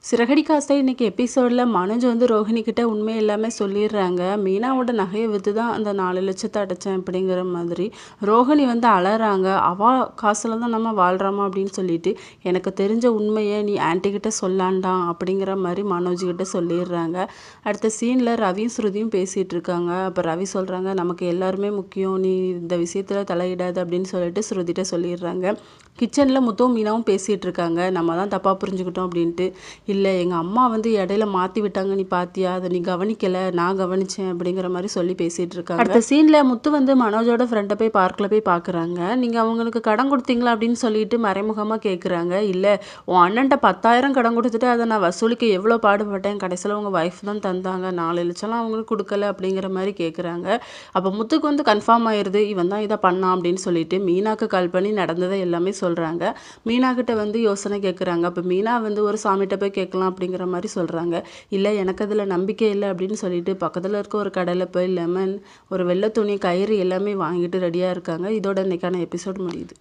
சிறகடி காஸ்டே இன்னைக்கு எபிசோடில் மனோஜ் வந்து ரோஹிணி கிட்ட உண்மை எல்லாமே சொல்லிடுறாங்க. மீனாவோட நகையை விற்று தான் அந்த 4 லட்சத்தை அடைச்சேன் அப்படிங்கிற மாதிரி. ரோஹிணி வந்து அலறாங்க. அவள் காசில் தான் நம்ம வாழ்கிறோமா அப்படின்னு சொல்லிட்டு, எனக்கு தெரிஞ்ச உண்மையை நீ ஆன்ட்டி கிட்ட சொல்லாண்டாம் அப்படிங்கிற மாதிரி மனோஜ் கிட்ட சொல்லிடுறாங்க. அடுத்த சீனில் ரவியும் ஸ்ருதியும் பேசிகிட்டு இருக்காங்க. அப்போ ரவி சொல்கிறாங்க, நமக்கு எல்லாருமே முக்கியம், நீ இந்த விஷயத்தில் தலையிடாது அப்படின்னு சொல்லிட்டு ஸ்ருதிட்ட சொல்லிடுறாங்க. கிச்சனில் முத்துவும் மீனாவும் பேசிகிட்டு இருக்காங்க. நம்ம தான் தப்பாக புரிஞ்சுக்கிட்டோம் அப்படின்ட்டு. இல்லை, எங்கள் அம்மா வந்து இடையில மாற்றி விட்டாங்க, நீ பார்த்தியா, அதை நீ கவனிக்கலை, நான் கவனித்தேன் அப்படிங்கிற மாதிரி சொல்லி பேசிகிட்டு இருக்காங்க. அடுத்த சீனில் முத்து வந்து மனோஜோட ஃப்ரெண்டை போய் பார்க்கில் போய் பார்க்குறாங்க. நீங்கள் அவங்களுக்கு கடன் கொடுத்தீங்களா அப்படின்னு சொல்லிட்டு மறைமுகமாக கேட்குறாங்க. இல்லை, உன் அண்ணன்ட்ட 10,000 கடன் கொடுத்துட்டு அதை நான் வசூலிக்க எவ்வளோ பாடுபட்டேன், கடைசியில் உங்கள் ஒய்ஃப் தான் தந்தாங்க, 4 லட்சம்லாம் அவங்களுக்கு கொடுக்கல அப்படிங்கிற மாதிரி கேட்குறாங்க. அப்போ முத்துக்கு வந்து கன்ஃபார்ம் ஆயிடுது, இவன் தான் இதை பண்ணான் அப்படின்னு சொல்லிட்டு மீனாக்கு கால் பண்ணி நடந்ததை எல்லாமே சொல்கிறாங்க. மீனா கிட்ட வந்து யோசனை கேட்குறாங்க. அப்போ மீனா வந்து ஒரு சாமிகிட்ட போய் கேட்கலாம் அப்படிங்கிற மாதிரி சொல்கிறாங்க. இல்லை, எனக்கு அதில் நம்பிக்கை இல்லை அப்படின்னு சொல்லிட்டு பக்கத்தில் இருக்க ஒரு கடையில் போய் லெமன், ஒரு வெள்ளை துணி, கயிறு எல்லாமே வாங்கிட்டு ரெடியாக இருக்காங்க. இதோட இன்னைக்கான எபிசோட் முடியுது.